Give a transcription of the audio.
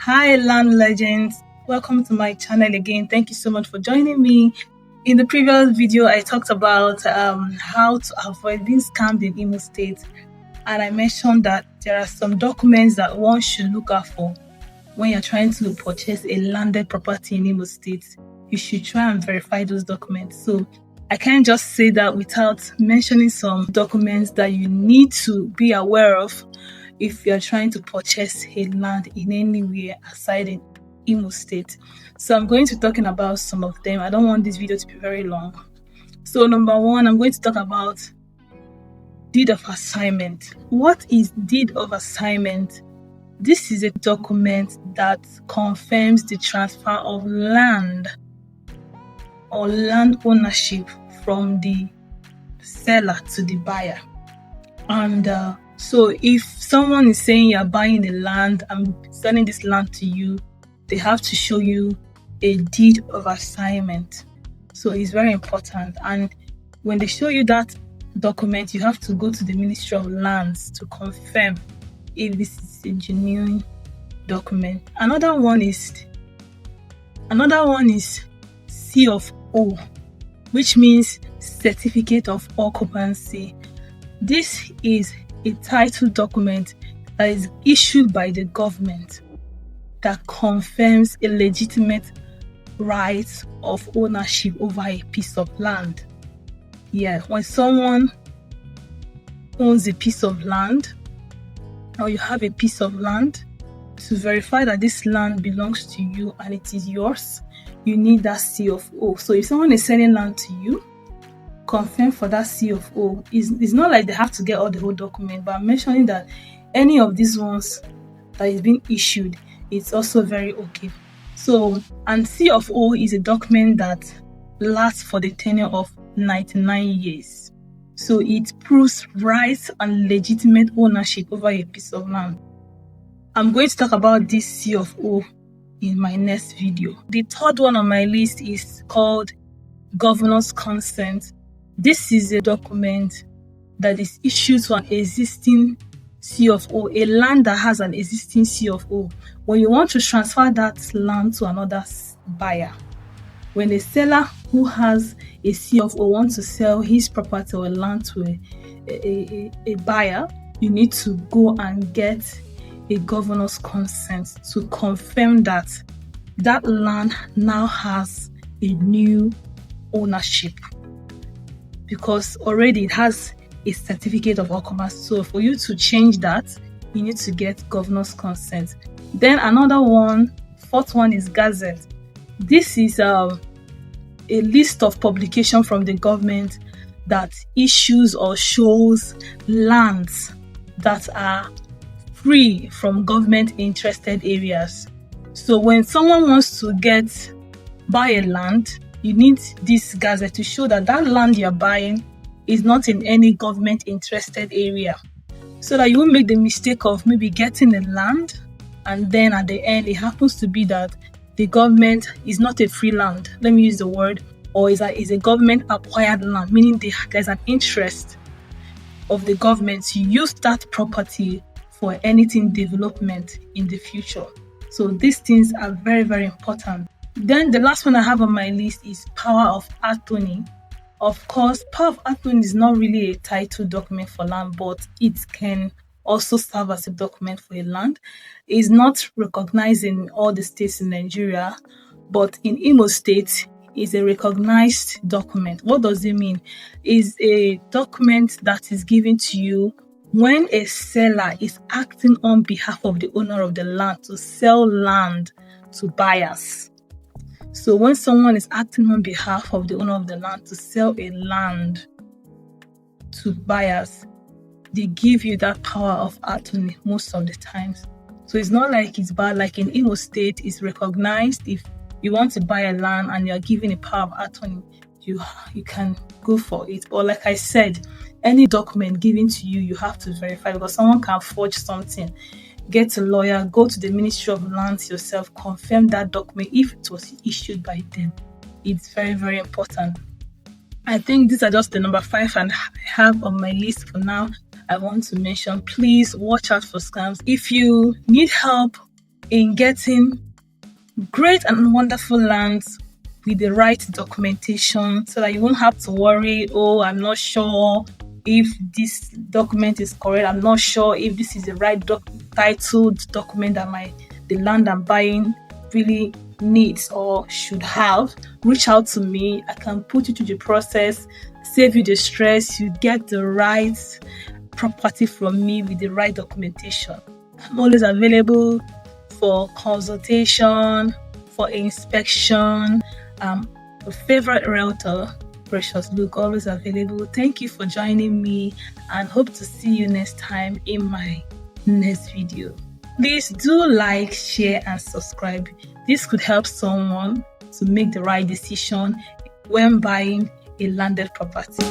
Hi land legends, welcome to my channel again. Thank you so much for joining me. In the previous video I talked about how to avoid being scammed in Imo State, and I mentioned that there are some documents that one should look out for when you're trying to purchase a landed property in Imo State. You should try and verify those documents. So I can't just say that without mentioning some documents that you need to be aware of if you're trying to purchase a land in anywhere aside in Imo State. So I'm going to be talking about some of them. I don't want this video to be very long. So number one, I'm going to talk about deed of assignment. What is deed of assignment? This is a document that confirms the transfer of land or land ownership from the seller to the buyer. And so if someone is saying you're buying the land, I'm selling this land to you, they have to show you a deed of assignment. So it's very important. And when they show you that document, you have to go to the Ministry of Lands to confirm if this is a genuine document. Another one is C of O, which means Certificate of Occupancy. This is a title document that is issued by the government that confirms a legitimate right of ownership over a piece of land. Yeah, when someone owns a piece of land, or you have a piece of land, to verify that this land belongs to you and it is yours, you need that C of O. So if someone is selling land to you, confirm for that C of O. It's not like they have to get all the whole document, but I'm mentioning that any of these ones that is being issued, it's also very okay. So, and C of O is a document that lasts for the tenure of 99 years. So it proves rights and legitimate ownership over a piece of land. I'm going to talk about this C of O in my next video. The third one on my list is called Governor's Consent. This is a document that is issued to an existing C of O, a land that has an existing C of O. When you want to transfer that land to another buyer, when a seller who has a C of O wants to sell his property or land to a buyer, you need to go and get a governor's consent to confirm that that land now has a new ownership, because already it has a certificate of occupancy. So for you to change that, you need to get governor's consent. Then another one, fourth one, is Gazette. This is a list of publication from the government that issues or shows lands that are free from government interested areas. So when someone wants to buy a land, you need this Gazette to show that that land you're buying is not in any government interested area, so that you won't make the mistake of maybe getting a land and then at the end it happens to be that the government is not a free land, let me use the word, or is a government acquired land, meaning there's an interest of the government to use that property for anything development in the future. So these things are very, very important. Then the last one I have on my list is power of attorney. Of course, power of attorney is not really a title document for land, but it can also serve as a document for a land. It's not recognized in all the states in Nigeria, but in Imo State, it's a recognized document. What does it mean? It's a document that is given to you when a seller is acting on behalf of the owner of the land to sell land to buyers. So when someone is acting on behalf of the owner of the land to sell a land to buyers, they give you that power of attorney most of the times. So it's not like it's bad. Like in Imo State, it's recognized. If you want to buy a land and you're given a power of attorney, you can go for it. Or like I said, any document given to you, you have to verify, because someone can forge something. Get a lawyer, go to the Ministry of Lands yourself, confirm that document if it was issued by them. It's very, very important. I think these are just the number 5 and I have on my list for now. I want to mention, please watch out for scams. If you need help in getting great and wonderful lands with the right documentation, so that you won't have to worry, oh, I'm not sure if this document is correct, I'm not sure if this is the right titled document that the land I'm buying really needs or should have. Reach out to me. I can put you through the process, save you the stress, you get the right property from me with the right documentation. I'm always available for consultation, for inspection. A favorite realtor, Precious Luke, always available. Thank you for joining me, and hope to see you next time in my next video. Please do like, share, and subscribe. This could help someone to make the right decision when buying a landed property.